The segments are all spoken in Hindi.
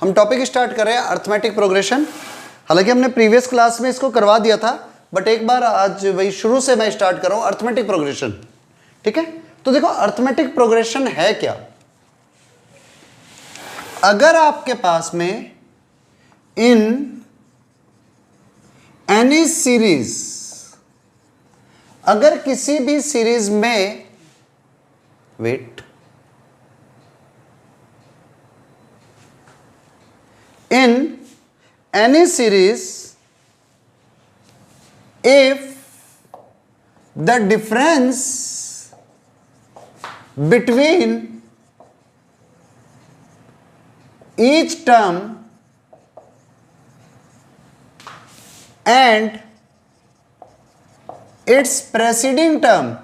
हम टॉपिक स्टार्ट कर रहे हैं अर्थमेटिक प्रोग्रेशन। हालांकि हमने प्रीवियस क्लास में इसको करवा दिया था, बट एक बार आज वही शुरू से मैं स्टार्ट कर रहा हूं अर्थमेटिक प्रोग्रेशन। ठीक है, तो देखो अर्थमेटिक प्रोग्रेशन है क्या। अगर आपके पास में इन एनी सीरीज, अगर किसी भी सीरीज में wait in any series if the difference between each term and its preceding term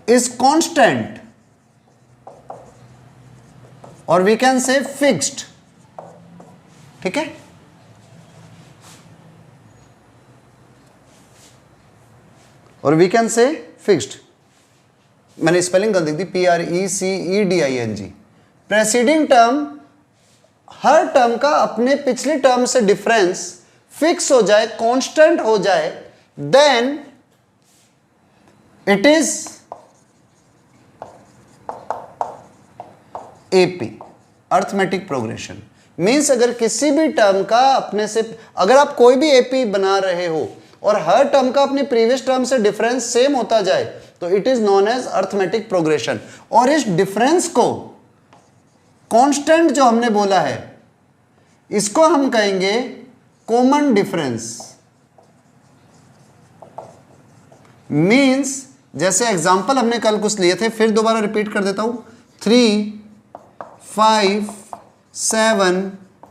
is constant, और वी कैन से फिक्स्ड। ठीक है, और वी कैन से फिक्स्ड, मैंने स्पेलिंग गलती दी, PRECEDING। प्रेसीडिंग टर्म, हर टर्म का अपने पिछली टर्म से डिफरेंस फिक्स हो जाए, कांस्टेंट हो जाए, then it is AP, arithmetic progression. Means अगर किसी भी टर्म का अपने से, अगर आप कोई भी AP बना रहे हो और हर टर्म का अपने प्रीवियस टर्म से डिफरेंस सेम होता जाए, तो it is known as arithmetic progression. और इस डिफरेंस को कांस्टेंट जो हमने बोला है, इसको हम कहेंगे कॉमन डिफरेंस। मीन्स जैसे एग्जांपल हमने कल कुछ लिए थे, फिर दोबारा रिपीट कर देता हूं, 3 5 7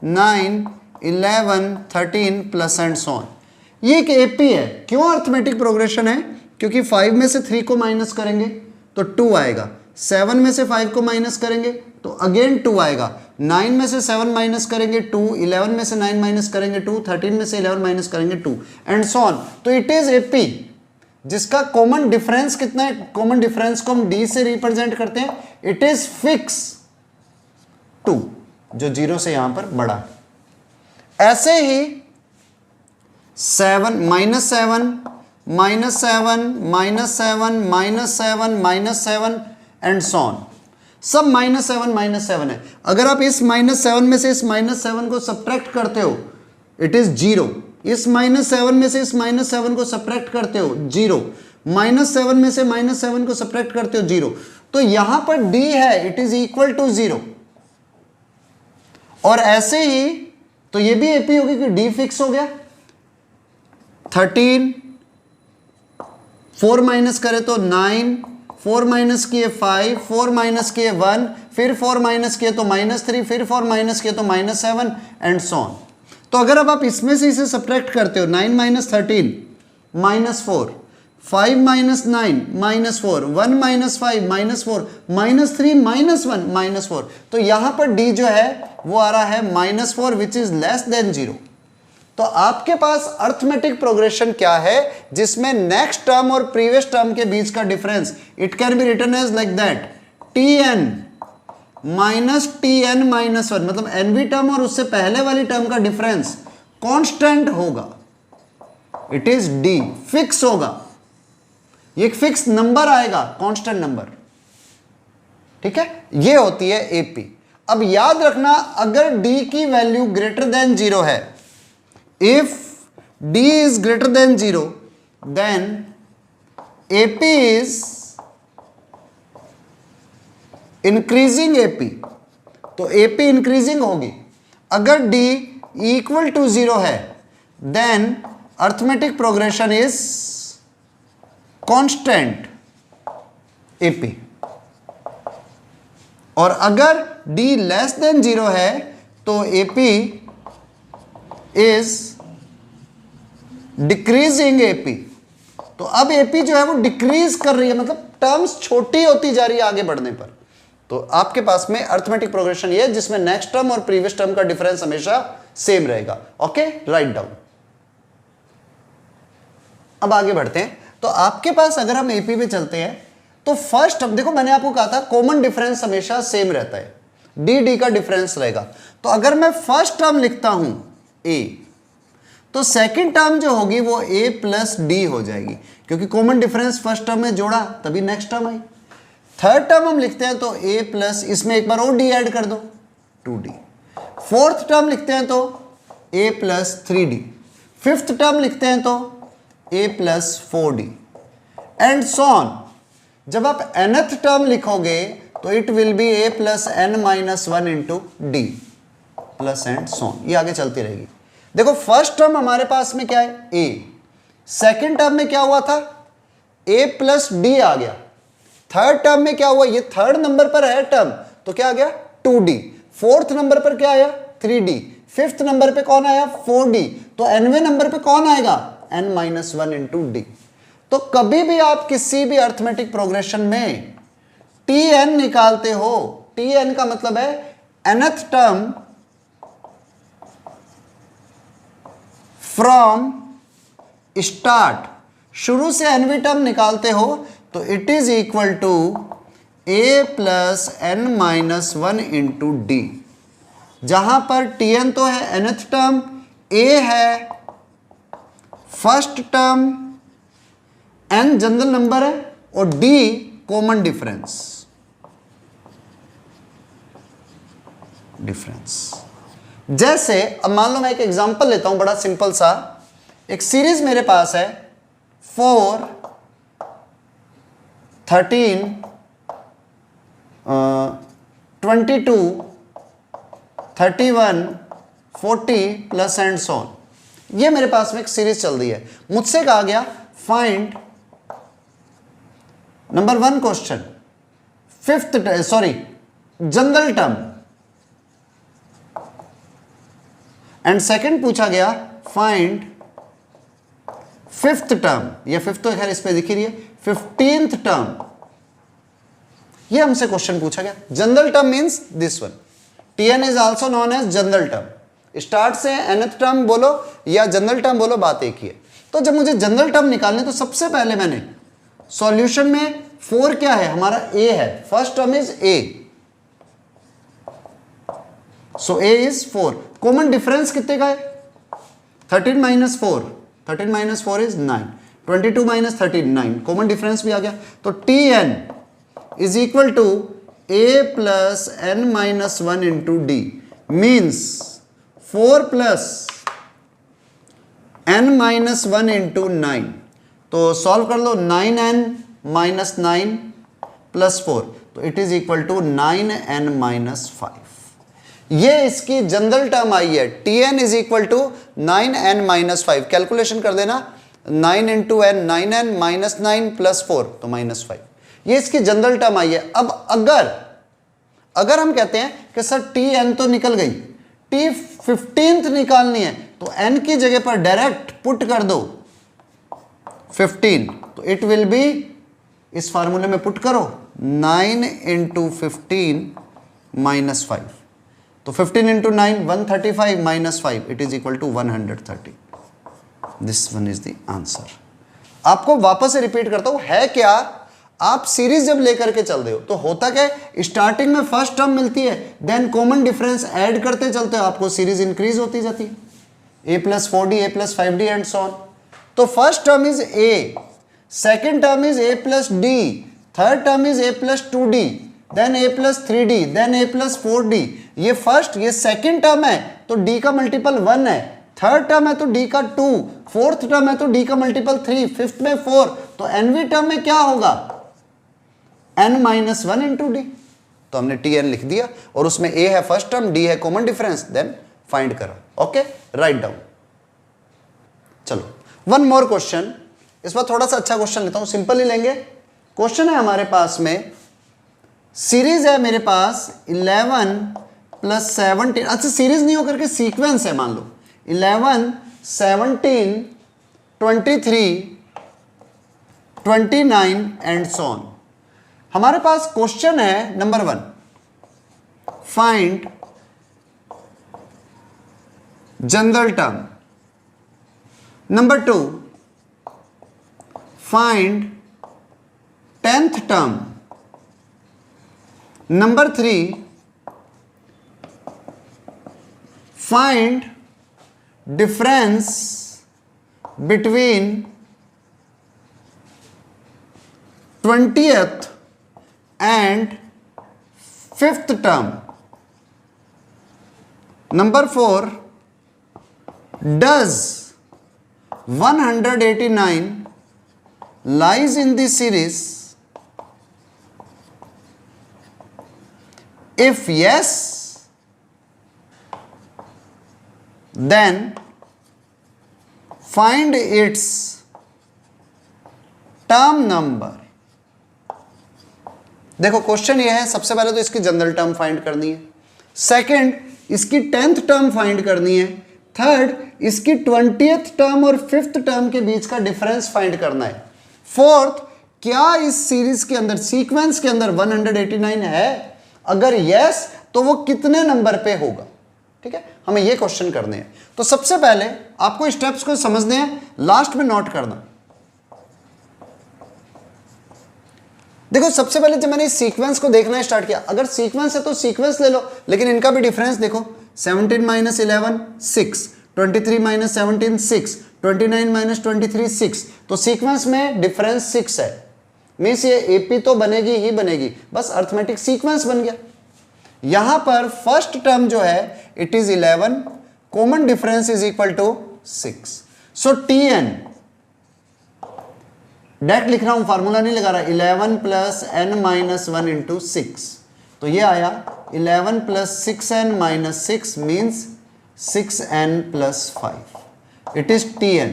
9 11 13 प्लस एंड सो ऑन। ये एक AP है। क्यों अर्थमेटिक प्रोग्रेशन है? क्योंकि 5 में से 3 को माइनस करेंगे तो 2 आएगा, 7 में से 5 को माइनस करेंगे तो अगेन 2 आएगा, 9 में से 7 माइनस करेंगे 2, 11 में से 9 माइनस करेंगे 2, 13 में से 11 माइनस करेंगे 2 एंड सो ऑन। तो इट इज AP जिसका कॉमन डिफरेंस कितना है? कॉमन डिफरेंस को हम D से रिप्रेजेंट करते हैं, इट इज फिक्स 2, जो 0 से यहां पर बढ़ा। ऐसे ही 7 minus 7 minus 7 minus 7 minus 7 minus 7 and so on, सब माइनस 7 है। अगर आप इस -7 में से इस -7 को सब्ट्रैक्ट करते हो, इट इज 0। इस -7 में से इस -7 को सब्ट्रैक्ट करते हो, 0। -7 में से -7 को सब्ट्रैक्ट करते हो, 0। तो यहां पर D है, इट इज इक्वल टू 0। और ऐसे ही तो ये भी AP होगी कि D फिक्स हो गया। 13, 4 माइनस करे तो 9, 4 माइनस किए 5, 4 माइनस किए 1, फिर 4 माइनस किए तो -3, फिर 4 माइनस किए तो -7 एंड सो ऑन। तो अगर अब आप इसमें से इसे सब्ट्रैक्ट करते हो, 9 माइनस 13 -4, 5 माइनस 9 -4, 1 माइनस 5 -4, -3 -1 -4, तो यहां पर D जो है वो आ रहा है -4 विच इज लेस देन 0। तो आपके पास अर्थमेटिक प्रोग्रेशन क्या है जिसमें नेक्स्ट टर्म और प्रीवियस टर्म के बीच का difference, it can be written as like that, Tn minus Tn minus 1, मतलब nवी टर्म और उससे पहले वाली टर्म का डिफरेंस कांस्टेंट होगा, इट इज D, फिक्स होगा। ये एक फिक्स नंबर आएगा, कांस्टेंट नंबर। ठीक है, ये होती है AP। अब याद रखना, अगर D की वैल्यू ग्रेटर देन 0 है, if D is greater than 0, then AP is increasing AP, तो AP इंक्रीजिंग होगी। अगर D इक्वल टू 0 है, then arithmetic progression is constant AP। और अगर D लेस देन 0 है तो AP इज डिक्रीजिंग AP। तो अब AP जो है वो डिक्रीज कर रही है, मतलब टर्म्स छोटी होती जा रही है आगे बढ़ने पर। तो आपके पास में अर्थमेटिक प्रोग्रेशन ये है जिसमें नेक्स्ट टर्म और प्रीवियस टर्म का डिफरेंस हमेशा सेम रहेगा। Okay, right down. अब आगे बढ़ते हैं। तो आपके पास अगर हम एपी पे चलते हैं तो फर्स्ट टर्म देखो, मैंने आपको कहा था कॉमन डिफरेंस हमेशा सेम रहता है, डी डी का डिफरेंस रहेगा। तो अगर मैं फर्स्ट टर्म लिखता हूं ए, तो सेकंड टर्म जो होगी वो ए प्लस डी हो जाएगी, क्योंकि कॉमन डिफरेंस फर्स्ट टर्म में जोड़ा तभी नेक्स्ट टर्म आई। थर्ड टर्म हम लिखते हैं तो ए प्लस, इसमें एक बार और डी ऐड कर दो, 2d। फोर्थ टर्म लिखते हैं तो a plus 3d। Fifth term लिखते हैं तो a plus 4d and so on. जब आप nth टर्म लिखोगे तो it will B a plus n minus 1 into D plus and so on, ये आगे चलती रहेगी। देखो फर्स्ट टर्म हमारे पास में क्या है a, सेकेंड टर्म में क्या हुआ था a प्लस d आ गया, थर्ड टर्म में क्या हुआ, ये थर्ड नंबर पर है टर्म तो क्या आ गया 2d, फोर्थ नंबर पर क्या आया 3d, फिफ्थ नंबर पे कौन आया 4d, तो nवें नंबर पे कौन आएगा n माइनस 1 इंटू डी। तो कभी भी आप किसी भी अर्थमेटिक प्रोग्रेशन में tn निकालते हो, tn का मतलब है nth टर्म फ्रॉम स्टार्ट, शुरू से nवीं टर्म निकालते हो तो it is equal to a plus n minus 1 into D, जहां पर tn तो है nth टर्म, a है first term, n general number है और d कॉमन डिफरेंस। जैसे अब मान लो मैं एक एग्जांपल लेता हूं बड़ा सिंपल सा, एक सीरीज मेरे पास है 4 13 22 31 40 प्लस एंड सो ऑन, ये मेरे पास में एक सीरीज चल रही है। मुझसे कहा गया find number 1 question fifth general term, and second पूछा गया फाइंड फिफ्थ टर्म, ये फिफ्थ तो खैर इस पे दिख रही है, 15th टर्म, ये हमसे क्वेश्चन पूछा गया। General term means this one, tn is also known as general term. Start से nth टर्म बोलो या जनरल टर्म बोलो, बात एक ही है। तो जब मुझे जनरल टर्म निकालने तो सबसे पहले मैंने सॉल्यूशन में 4 क्या है हमारा a है, first term is a, so a is 4। Common difference कितने का है 13 minus 4, 13 minus 4 is 9, 22 minus 13 9, common difference भी आ गया। तो tn is equal to a plus n minus 1 into d means 4 plus n minus 1 into 9, तो सॉल्व कर लो 9n minus 9 plus 4, तो it is equal to 9n minus 5। ये इसकी जनरल टर्म आई है, tn is equal to 9n minus 5, calculation कर देना 9 into n, 9n minus 9 plus 4 तो minus 5, ये इसकी जनरल टर्म आई है। अब अगर हम कहते हैं कि सर tn तो निकल गई, t15th निकालनी है तो n की जगह पर डायरेक्ट पुट कर दो 15, तो इट विल बी, इस फार्मूले में पुट करो 9 इंटू 15 माइनस 5, तो 15 into 9 135 minus 5, it is equal to 130। This one is the answer. आपको वापस से रिपीट करता हूं, है क्या, आप सीरीज जब लेकर के चल रहे हो तो होता क्या है, स्टार्टिंग में फर्स्ट टर्म मिलती है, देन कॉमन डिफरेंस ऐड करते चलते हो, आपको सीरीज इंक्रीज होती जाती है, a plus 4d, a plus 5d and so on. तो first term is a, second term is a plus d, third term is a plus 2d, then a plus 3d, then a plus 4d। ये फर्स्ट, ये सेकेंड टर्म है तो d का मल्टीपल 1 है, थर्ड टर्म है तो d का 2, फोर्थ टर्म है तो d का मल्टीपल 3, फिफ्थ में 4, तो nवीं टर्म में क्या होगा n माइनस 1 इंटू डी। तो हमने tn लिख दिया और उसमें a है फर्स्ट टर्म, d है कॉमन डिफरेंस, देन फाइंड करो। Okay, right down. चलो वन मोर क्वेश्चन, इस बार थोड़ा सा अच्छा क्वेश्चन लेता हूं, सिंपल ही लेंगे। क्वेश्चन है हमारे पास में, सीरीज है मेरे पास 11 प्लस 17, अच्छा सीरीज नहीं होकर के सीक्वेंस है, मान लो 11 17 23 29 एंड सो ऑन। हमारे पास क्वेश्चन है number 1, find general term, number 2 find 10th term. Number 3, find difference between 20th and 5th term। Number 4, does 189 lies in the series? If yes, then find its term number. देखो क्वेश्चन ये है, सबसे पहले तो इसकी जनरल टर्म फाइंड करनी है, सेकंड इसकी 10th टर्म फाइंड करनी है, थर्ड इसकी 20th टर्म और 5th टर्म के बीच का डिफरेंस फाइंड करना है, फोर्थ क्या इस सीरीज के अंदर, सीक्वेंस के अंदर 189 है, अगर यस तो वो कितने नंबर पे होगा। ठीक है, हमें ये क्वेश्चन करने हैं। तो सबसे पहले आपको स्टेप्स को समझने हैं, लास्ट में नोट करना। देखो सबसे पहले जब मैंने इस सीक्वेंस को देखना स्टार्ट किया, अगर सीक्वेंस है तो सीक्वेंस ले लो, लेकिन इनका भी डिफरेंस देखो, 17 - 11 6, 23 - 17 6, 29 - 23 6, तो सीक्वेंस में डिफरेंस 6 है, मीन्स ये एपी तो बनेगी ही बनेगी, बस अर्थमेटिक सीक्वेंस बन गया। यहां पर फर्स्ट टर्म जो है it is 11, common difference is equal to 6, so Tn direct लिख रहा हूं, फार्मूला नहीं लगा रहा, 11 + n - 1 × 6, तो ये आया 11 + 6n - 6 means 6n + 5, it is Tn।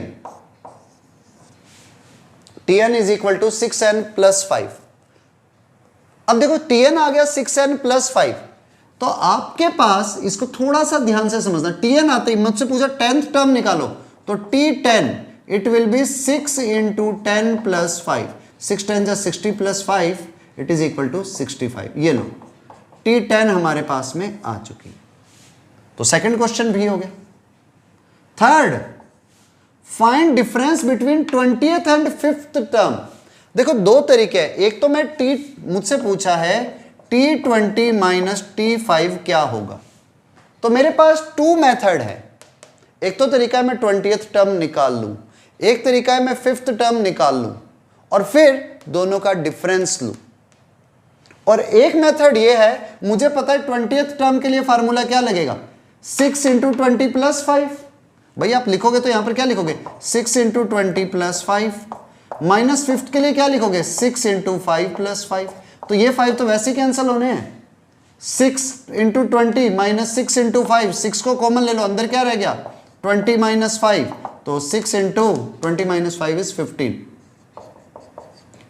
Tn is equal to 6n + 5। अब देखो Tn आ गया 6n + 5, तो आपके पास इसको थोड़ा सा ध्यान से समझना, Tn आते ही मुझसे पूछा 10th टर्म निकालो, तो T10 it will B 6 × 10 + 5, 6 10 = 60 + 5 it is equal to 65। ये लो T10 हमारे पास में आ चुकी है, तो सेकंड क्वेश्चन भी हो गया। Third, find difference between 20th and 5th term. देखो दो तरीके हैं, एक तो मैं मुझसे पूछा है T20 - T5 क्या होगा, तो मेरे पास 2 मेथड है, एक तो तरीका है मैं 20th टर्म निकाल लूं, एक तरीका है मैं 5th टर्म निकाल लूं और फिर दोनों का डिफरेंस लूं, और एक मेथड ये है, मुझे पता है 20th टर्म के लिए फार्मूला क्या लगेगा, 6 × 20 + 5। भाई आप लिखोगे तो यहां पर क्या लिखोगे, 6 × 20 + 5, माइनस 5th के लिए क्या लिखोगे, 6 × 5 + 5, तो ये 5 तो वैसे ही कैंसिल होने हैं, 6 × 20 - 6 × 5, 6 को कॉमन ले लो, अंदर क्या रह गया 20 - 5, तो 6 × 20 - 5 is 15,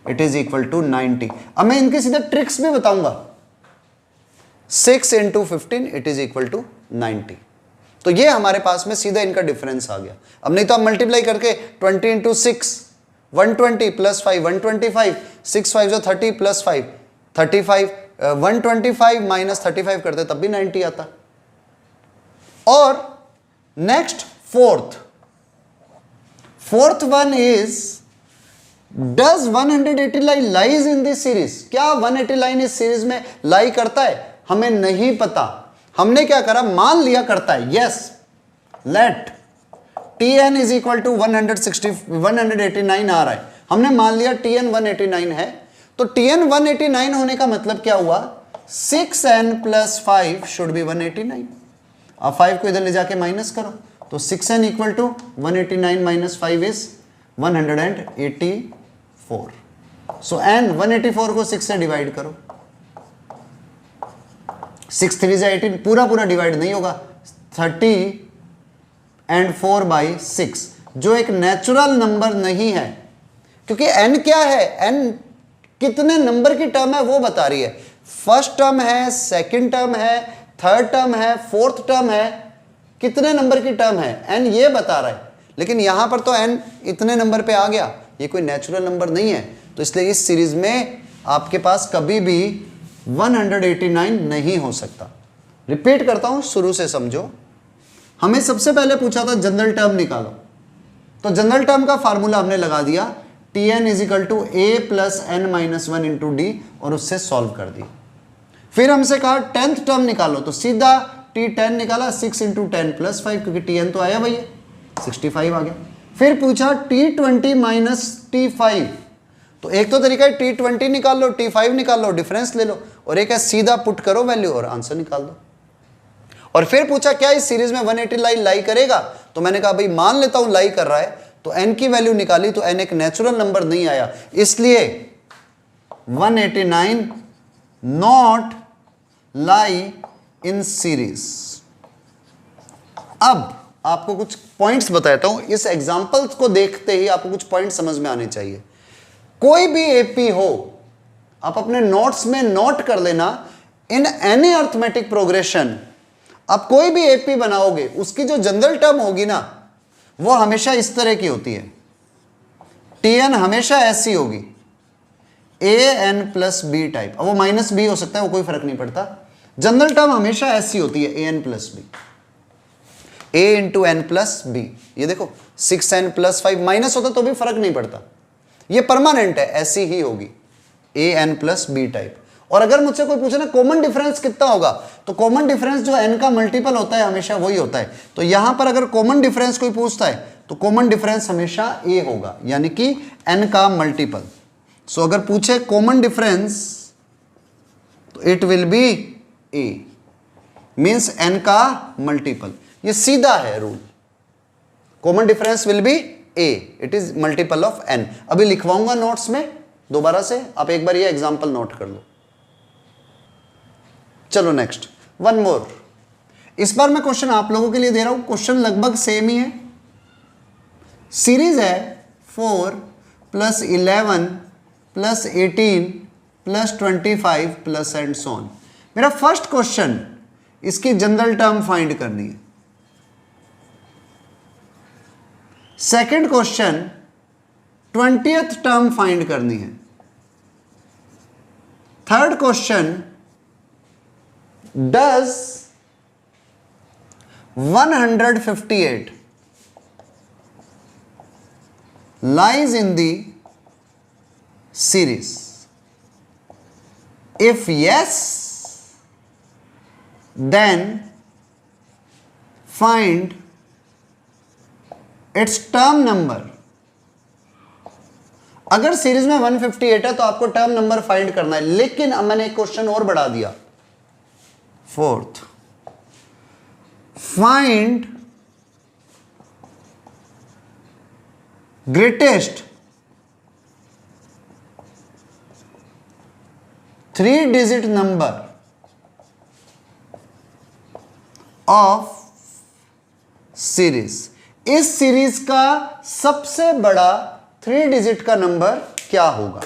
it is equal to 90। अब मैं इनके सीधे ट्रिक्स भी बताऊंगा, 6 × 15 इट इज इक्वल टू 90, तो ये हमारे पास में सीधा इनका डिफरेंस आ गया। अब नहीं तो आप मल्टीप्लाई करके 20 × 6 120 + 5 125, 6 5 = 30 + 5 35, 125 - 35 करते तब भी 90 आता। और next fourth one is, does 180 lies in this series, क्या 180 लाइन इस सीरीज में लाई करता है, हमें नहीं पता, हमने क्या करा, मान लिया करता है, yes, let Tn is equal to 189 आ रहा है, हमने मान लिया Tn 189 है, तो Tn 189 होने का मतलब क्या हुआ, 6n + 5 शुड बी 189। अब 5 को इधर ले जाके माइनस करो, तो 6n equal to 189 - 5 is 184, so n 184 को 6 से डिवाइड करो, 6 3 = 18, पूरा डिवाइड नहीं होगा, 30 and 4/6, जो एक नेचुरल नंबर नहीं है, क्योंकि n क्या है, n कितने नंबर की टर्म है वो बता रही है, फर्स्ट टर्म है, सेकंड टर्म है, थर्ड टर्म है, फोर्थ टर्म है, कितने नंबर की टर्म है n ये बता रहा है, लेकिन यहां पर तो n इतने नंबर पे आ गया, ये कोई नेचुरल नंबर नहीं है, तो इसलिए इस सीरीज में आपके पास कभी भी 189 नहीं हो सकता। रिपीट करता हूं, शुरू से समझो, हमें सबसे पहले पूछा था जनरल टर्म निकालो, तो जनरल टर्म का फार्मूला हमने लगा दिया Tn is equal to a plus N minus one into D, और उससे सॉल्व कर दी। फिर हमसे कहा 10th टर्म निकालो, तो सीधा T10 निकाला, 6 इंटू 10 प्लस 5, क्योंकि Tn तो आया भैया, 65 आ गया। फिर पूछा T20 माइनस T5, तो एक तो तरीका है T20 निकाल लो, T5 निकाल लो, डिफरेंस ले लो, और एक है सीधा पुट करो वैल्यू और आंसर निकाल दो। और फिर पूछा क्या इस सीरीज में 180 लाई करेगा, तो मैंने कहा भाई मान लेता हूं लाई कर रहा है, तो n की वैल्यू निकाली तो n एक नेचुरल नंबर नहीं आया, इसलिए 189 नॉट लाई इन सीरीज। अब आपको कुछ पॉइंट्स बताता हूं, इस एग्जांपल्स को देखते ही आपको कुछ पॉइंट समझ में आने चाहिए। कोई भी एपी हो, आप अपने नोट्स में नोट कर लेना, इन एनी अर्थमेटिक प्रोग्रेशन आप कोई भी एपी बनाओगे, उसकी जो जनरल टर्म होगी ना, वो हमेशा इस तरह की होती है। Tn हमेशा ऐसी होगी, an प्लस बी टाइप। अब वो माइनस बी हो सकता है, वो कोई फर्क नहीं पड़ता, जनरल टर्म हमेशा ऐसी होती है, an plus B, a into N plus B. ये देखो 6n प्लस 5 माइनस होता तो भी फर्क नहीं पड़ता, ये परमानेंट है, ऐसी ही होगी, an प्लस बी टाइप। और अगर मुझसे कोई पूछे ना कॉमन डिफरेंस कितना होगा, तो कॉमन डिफरेंस जो n का मल्टीपल होता है हमेशा वही होता है। तो यहां पर अगर कॉमन डिफरेंस कोई पूछता है तो कॉमन डिफरेंस हमेशा a होगा, यानी कि n का मल्टीपल। सो अगर पूछे कॉमन डिफरेंस तो it will B a, means n का मल्टीपल। ये सीधा है rule, common difference will be a, it is multiple of n। अभी लिखवाऊंगा नोट्स में दोबारा से, आप एक बार ये एग्जांपल नोट कर लो। चलो नेक्स्ट, वन मोर। इस बार मैं क्वेश्चन आप लोगों के लिए दे रहा हूं, क्वेश्चन लगभग सेम ही है। सीरीज है 4 plus 11 plus 18 plus 25 plus and so on. मेरा फर्स्ट क्वेश्चन, इसकी जनरल टर्म फाइंड करनी है। Second question 20th term find करनी है। Third question, does 158 lies in the series? If yes, then find its term number। अगर सीरीज में 158 है तो आपको टर्म नंबर फाइंड करना है, लेकिन अब मैंने एक क्वेश्चन और बढ़ा दिया। Fourth, find greatest 3-digit number of series. इस सीरीज का सबसे बड़ा 3 डिजिट का नंबर क्या होगा?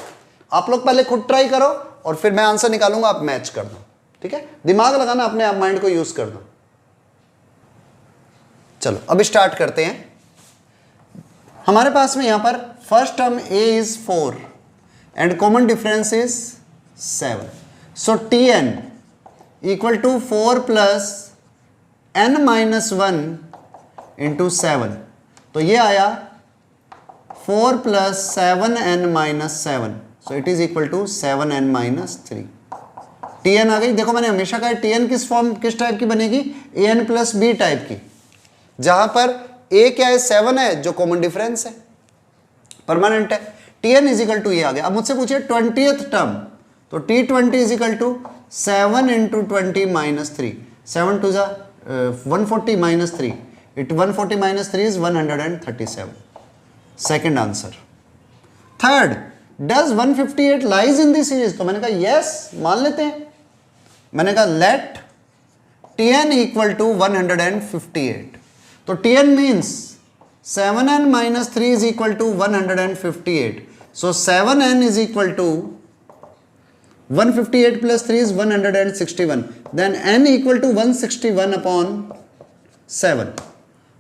आप लोग पहले खुद ट्राई करो और फिर मैं आंसर निकालूंगा, आप मैच कर दो। ठीक है, दिमाग लगाना, अपने आप माइंड को यूज कर दो। चलो अब स्टार्ट करते हैं। हमारे पास में यहां पर first term a is 4 and common difference is 7। So Tn equal to 4 plus n minus 1 into 7। तो ये आया 4 plus 7n minus 7, so it is equal to 7n minus 3। Tn आ गई। देखो मैंने हमेशा कहा Tn किस टाइप की बनेगी? an प्लस बी टाइप की, जहां पर a क्या है? 7 है, जो कॉमन डिफरेंस है, परमानेंट है। Tn इज इक्वल टू ये आ गया। अब मुझसे पूछिए 20th टर्म, तो T20 is equal to 7 into 20 minus 3, 7 टू जा 140 minus 3, 140 minus 3 is 137। Second answer. Third, does 158 lies in this series? तो मैंने कहा यस, मान लेते हैं। मैंने कहा लेट Tn इक्वल टू 158। तो Tn means 7n minus 3 is equal to 158। So 7n is equal to 158 plus 3 is 161, then n equal to 161 upon 7।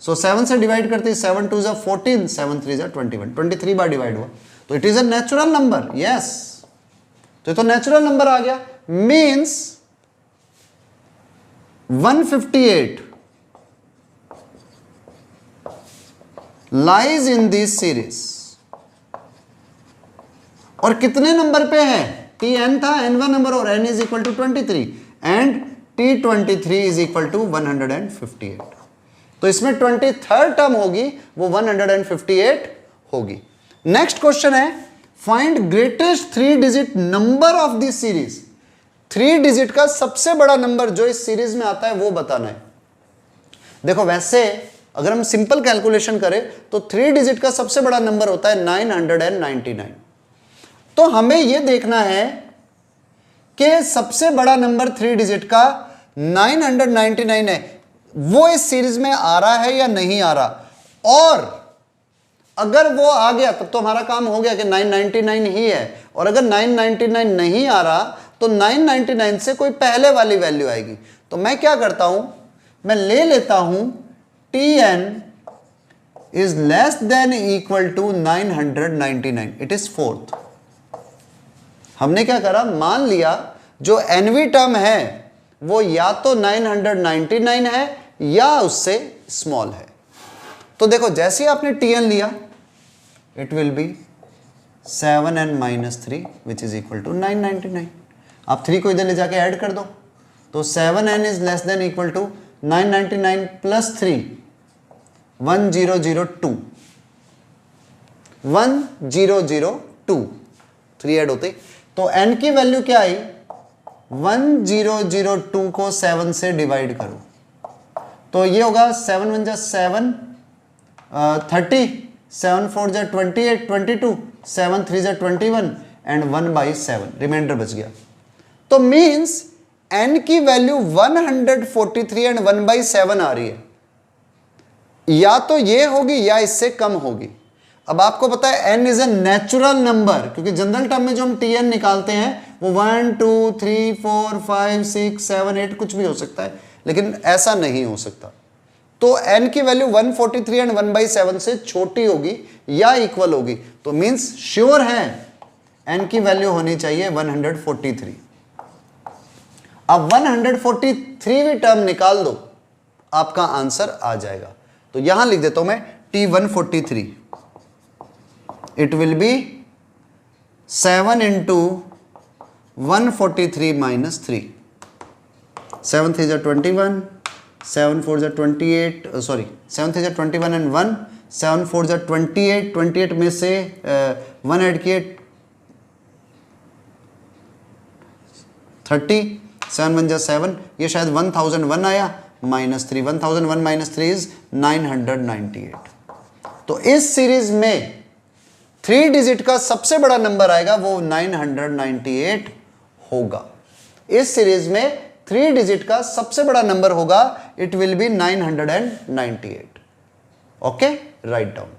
सो 7 से डिवाइड करते 7 2 जा 14, 7 3 जा 21, 23 बार डिवाइड हुआ, तो it is a natural number. Yes, तो ये तो नेचुरल नंबर आ गया। Means 158 lies in this series। और कितने नंबर पे है, Tn था, n1 नंबर और n is equal to 23 and T23 is equal to 158। तो इसमें 23rd टर्म होगी वो 158 होगी। नेक्स्ट क्वेश्चन है find greatest 3 digit number of this series. 3 digit का सबसे बड़ा नंबर जो इस सीरीज में आता है वो बताना है। देखो वैसे अगर हम सिंपल कैलकुलेशन करें तो 3 डिजिट का सबसे बड़ा नंबर होता है 999। तो हमें यह देखना है कि सबसे बड़ा नंबर 3 डिजिट का 999 है, वो इस सीरीज में आ रहा है या नहीं आ रहा, और अगर वो आ गया तब तो हमारा काम हो गया कि 999 ही है, और अगर 999 नहीं आ रहा तो 999 से कोई पहले वाली वैल्यू आएगी। तो मैं क्या करता हूं, मैं ले लेता हूं Tn is less than equal to 999, it is 4th। हमने क्या करा, मान लिया जो nवी टर्म है वो या तो 999 है या उससे स्मॉल है। तो देखो जैसे ही आपने Tn लिया it will be 7n minus 3 which is equal to 999। आप 3 को इधर ले जाके ऐड कर दो तो 7n is less than equal to 999 plus 3 1002 1002 3 add होते तो n की वैल्यू क्या आई, 1002 को 7 से डिवाइड करो तो ये होगा 7 1 जा 7 30 7 4 जा 28 22 7 3 जा 21 एंड 1/7 रिमाइंडर बच गया। तो मींस n की वैल्यू 143 एंड 1/7 आ रही है, या तो ये होगी या इससे कम होगी। अब आपको पता है n is a natural number, क्योंकि जनरल टर्म में जो हम Tn निकालते हैं वो 1 2 3 4 5 6 7 8 कुछ भी हो सकता है, लेकिन ऐसा नहीं हो सकता। तो n की वैल्यू 143 एंड 1/7 से छोटी होगी या इक्वल होगी, तो मींस श्योर है n की वैल्यू होनी चाहिए 143। अब 143वीं टर्म निकाल दो, आपका आंसर आ जाएगा। तो यहां लिख देता हूं मैं T143, it will B 7 into 143 minus 3, 7 3 जा 21, 7 4 जा 28, सॉरी 7 3 जा 21 एंड 1, 7 4 जा 28, 28 में से 1 ऐड किए 30, 7 1 जा 7, ये शायद 1001 आया माइनस 3, 1001 माइनस 3 इज 998। तो इस सीरीज में 3 डिजिट का सबसे बड़ा नंबर आएगा वो 998 होगा। इस सीरीज में 3 डिजिट का सबसे बड़ा नंबर होगा, it will be 998। Okay, right down.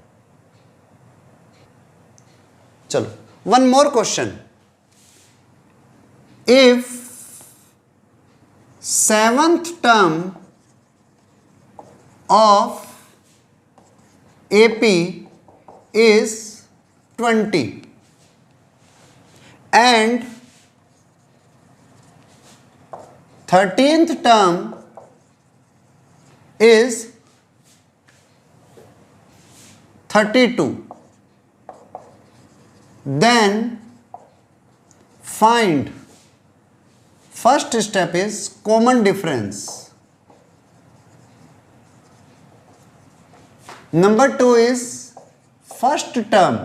चलो one more question, if 7th term of AP is 20 and 13th term is 32, then find, first step is common difference, number 2 is first term,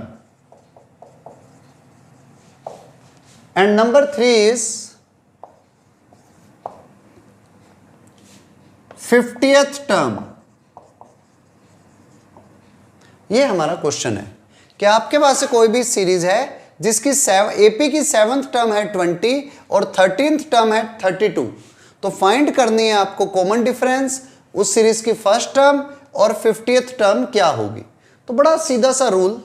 and number 3 is 50th term। ये हमारा क्वेश्चन है कि आपके पास से कोई भी सीरीज है जिसकी एपी की 7th टर्म है 20 और 13th टर्म है 32, तो फाइंड करनी है आपको कॉमन डिफरेंस, उस सीरीज की फर्स्ट टर्म और 50th टर्म क्या होगी। तो बड़ा सीधा सा रूल,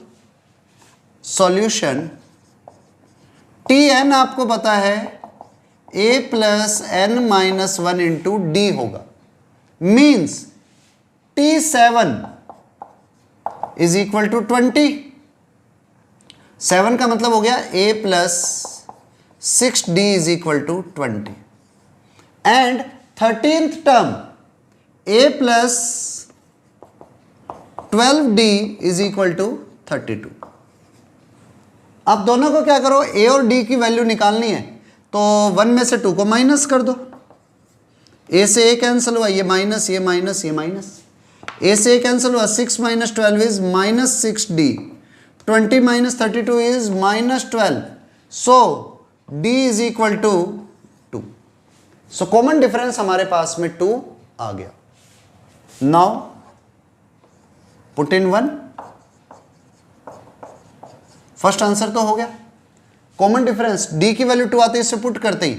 सॉल्यूशन Tn आपको पता है a plus n minus 1 into D होगा, means T7 is equal to 20, 7 का मतलब हो गया a plus 6d is equal to 20 and 13th term a plus 12d is equal to 32। अब दोनों को क्या करो, ए और डी की वैल्यू निकालनी है, तो 1 में से 2 को माइनस कर दो, ए से ए कैंसिल हुआ, ये माइनस ये माइनस ये माइनस, ए से ए कैंसिल हुआ, 6 माइनस 12 इज माइनस 6d, 20 माइनस 32 is minus 12, so d is equal to 2। So common difference हमारे पास में 2 आ गया। Now put in 1, first answer तो हो गया। कॉमन डिफरेंस d की वैल्यू 2 आती है, इससे पुट करते ही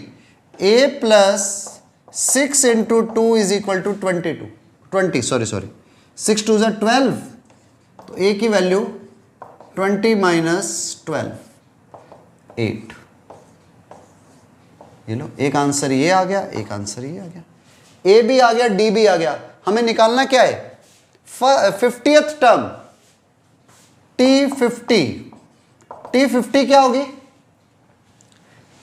a plus 6 into 2 is equal to 20, sorry 6 2 ज़ा 12, तो a की वैल्यू 20 माइनस 12 8। ये लो, एक आंसर ये आ गया, एक आंसर ये आ गया, a भी आ गया, d भी आ गया। हमें निकालना क्या है, 50th टर्म T50 क्या होगी,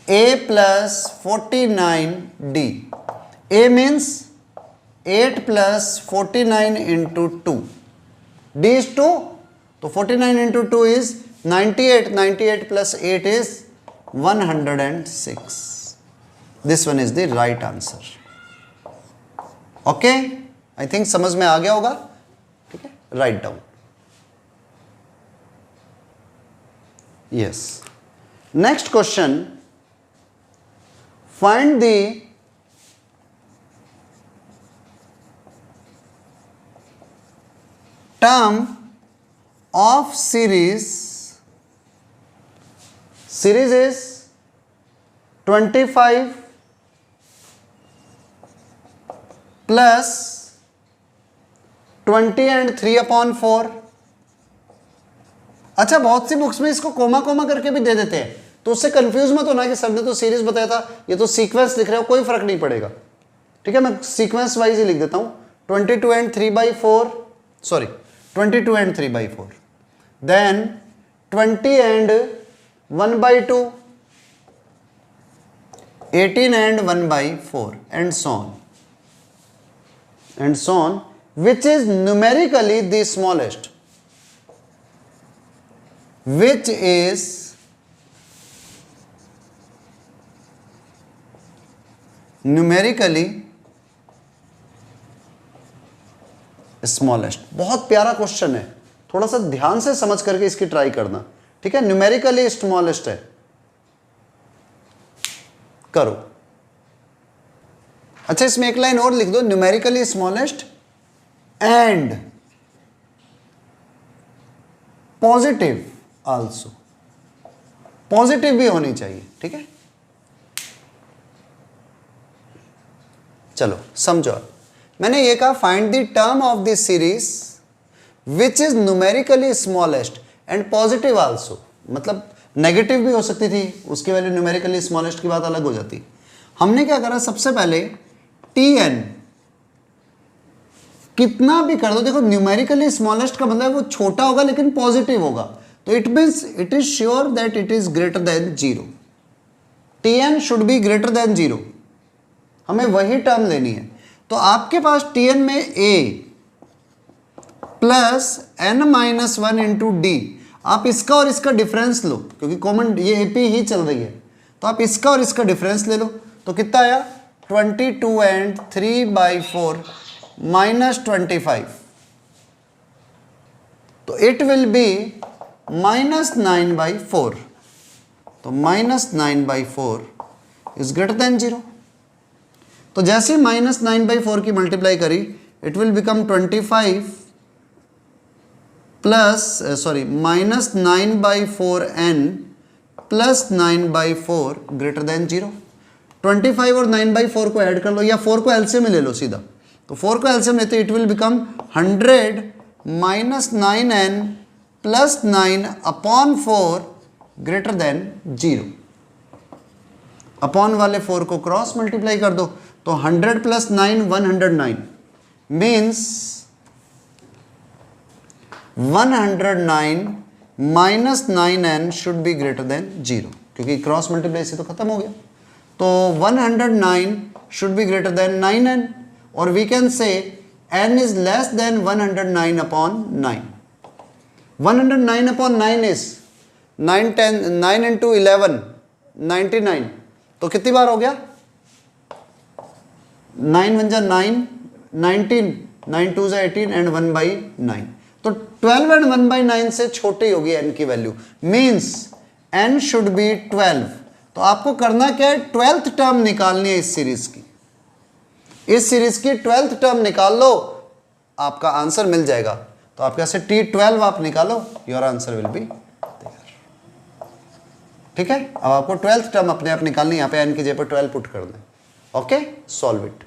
a plus 49d, a means 8 plus 49 into 2, d is 2, तो 49 into 2 is 98, 98 plus 8 is 106। This one is the right answer. Okay, I think समझ में आ गया होगा, ठीक है, write down. Yes, next question, find the term of series is 25 plus 20 and 3/4। अच्छा, बहुत सी बुक्स में इसको कोमा कोमा करके भी दे देते हैं, तो उससे कंफ्यूज मत होना कि सर ने तो सीरीज बताया था, ये तो सीक्वेंस लिख रहे हो, कोई फर्क नहीं पड़ेगा, ठीक है। मैं सीक्वेंस वाइज ही लिख देता हूं, 22 and 3/4, sorry 22 and 3/4, then 20 and 1/2, 18 and 1/4, and so on, which is numerically the smallest, which is numerically smallest. बहुत प्यारा क्वेश्चन है, थोड़ा सा ध्यान से समझ करके इसकी ट्राई करना, ठीक है। न्यूमेरिकली स्मॉलेस्ट है, करो। अच्छा, इसमें एक लाइन और लिख दो, numerically smallest and positive also, positive भी होनी चाहिए, ठीक है। चलो समझो, मैंने ये कहा find the term of the series which is numerically smallest and positive also, मतलब नेगेटिव भी हो सकती थी, उसकी वैल्यू न्यूमेरिकली स्मॉलेस्ट की बात अलग हो जाती। हमने क्या करा, सबसे पहले Tn कितना भी कर दो, देखो न्यूमेरिकली स्मॉलेस्ट का मतलब वो छोटा होगा लेकिन पॉजिटिव होगा, तो it means it is sure that it is greater than 0। Tn should be greater than 0, हमें वही टर्म लेनी है। तो आपके पास Tn में a plus n-1 into D, आप इसका और इसका डिफरेंस लो, क्योंकि कॉमन ये AP ही चल रही है, तो आप इसका और इसका डिफरेंस ले लो, तो कितना आया 22 and 3/4 माइनस 25, तो इट विल बी -9/4, तो -9/4 इज ग्रेटर देन 0। तो जैसे -9/4 की मल्टीप्लाई करी, it will become 25 plus -9/4n plus 9/4 greater than 0। 25 और 9/4 को ऐड कर लो, या 4 को एलसीएम में ले लो सीधा, तो 4 को एलसीएम लेते it will become 100 -9n plus 9/4 greater than 0। Upon वाले 4 को क्रॉस मल्टीप्लाई कर दो, तो 100 plus 9 109 means 109 minus 9n should be greater than 0, क्योंकि क्रॉस मल्टीप्लाई से तो खत्म हो गया। तो 109 should be greater than 9n, और we can say n is less than 109/9। 109/9 is 9 into 11 99, तो कितनी बार हो गया? 9 वन जा 9, 19, 9 2 जा 18 एंड 1/9, तो 12 एंड 1/9 से छोटी होगी n की value, means n should be 12। तो आपको करना क्या है, 12th टर्म निकालनी है इस सीरीज की, इस सीरीज की 12th टर्म निकाल लो, आपका आंसर मिल जाएगा। तो आपके से T12 आप निकालो, योर आंसर विल बी, ठीक है। अब आपको 12th टर्म अपने आप निकालनी, यहाँ पे n की जगह पर 12 पुट कर दें। Okay, solve it.